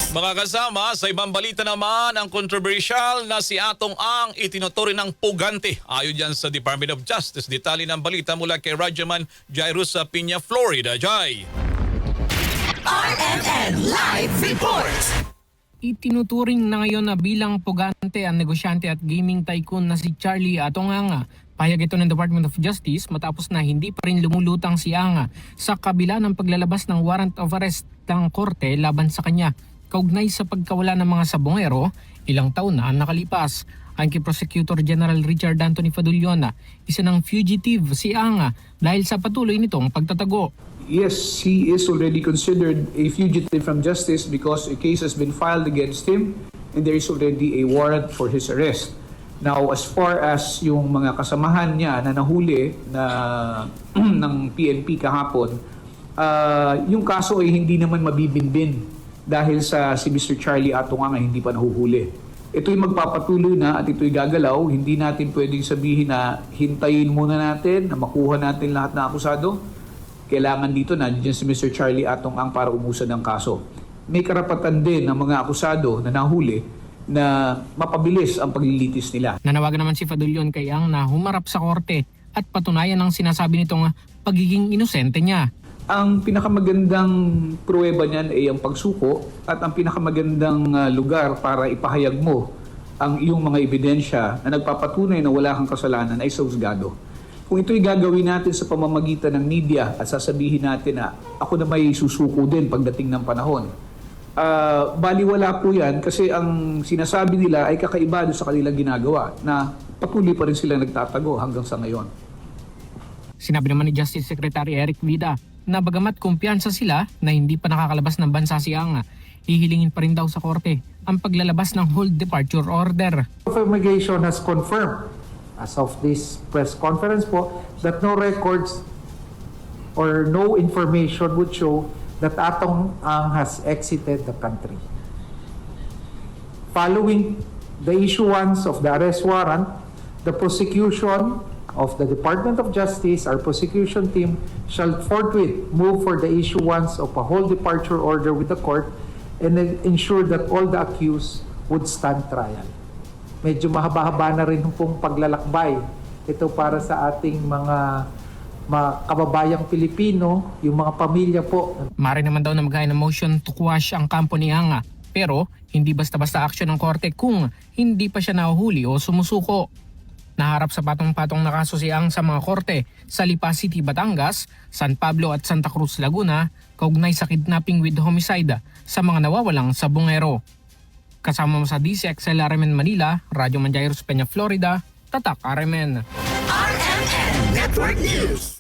Mga kasama, sa ibang balita naman, ang controversial na si Atong Ang itinuturing ng pugante. Ayon dyan sa Department of Justice. Detalye ng balita mula kay Radyoman Jairus sa Piña, Florida. Jai! RMN Live Report! Itinuturing na ngayon na bilang pugante ang negosyante at gaming tycoon na si Charlie Atong Ang. Pahayag ito ng Department of Justice matapos na hindi pa rin lumulutang si Ang sa kabila ng paglalabas ng warrant of arrest ng korte laban sa kanya. Kaugnay sa pagkawala ng mga sabongero, ilang taon na ang nakalipas. Ang kay Prosecutor General Richard Anthony Fadulion, isa ng fugitive si Ang dahil sa patuloy nitong pagtatago. Yes, he is already considered a fugitive from justice because a case has been filed against him and there is already a warrant for his arrest. Now, as far as yung mga kasamahan niya na nahuli na ng PNP kahapon, yung kaso ay hindi naman mabibinbin dahil sa si Mr. Charlie Atong Ang hindi pa nahuhuli. Ito'y magpapatuloy na at ito'y gagalaw. Hindi natin pwedeng sabihin na hintayin muna natin na makuha natin lahat ng akusado. Kailangan dito na nandiyan si Mr. Charlie Atong Ang para umusan ng kaso. May karapatan din ng mga akusado na nahuli na mapabilis ang paglilitis nila. Nanawagan naman si Fadulion kay Ang na humarap sa korte at patunayan ang sinasabi nitong pagiging inosente niya. Ang pinakamagandang pruweba niyan ay ang pagsuko at ang pinakamagandang lugar para ipahayag mo ang iyong mga ebidensya na nagpapatunay na wala kang kasalanan ay sa husgado. Kung ito'y gagawin natin sa pamamagitan ng media at sasabihin natin na ako na may susuko din pagdating ng panahon, baliwala po yan kasi ang sinasabi nila ay kakaiba sa kanilang ginagawa na patuloy pa rin sila nagtatago hanggang sa ngayon. Sinabi naman ni Justice Secretary Eric Vida na bagamat kumpiyansa sila na hindi pa nakakalabas ng bansa si Ang, hihilingin pa rin daw sa korte ang paglalabas ng hold departure order. Immigration has confirmed as of this press conference po that no records or no information would show that Atong Ang has exited the country. Following the issuance of the arrest warrant, the prosecution of the Department of Justice, our prosecution team shall forthwith move for the issuance of a whole departure order with the court and ensure that all the accused would stand trial. Medyo mahaba-haba na rin pong paglalakbay. Ito para sa ating mga kababayang Pilipino, yung mga pamilya po. Mari naman daw na mag-hain ng motion to quash ang kampo ni Ang, pero hindi basta-basta aksyon ng korte kung hindi pa siya nahuhuli o sumusuko. Naharap sa patong-patong na kaso si Ang sa mga korte sa Lipa City, Batangas, San Pablo at Santa Cruz, Laguna, kaugnay sa kidnapping with homicide sa mga nawawalang sabongero. Kasama mo sa DCXL RMN Manila, Radyo Man Jairus Peña, Florida, Tatak RMN. RMN Network News.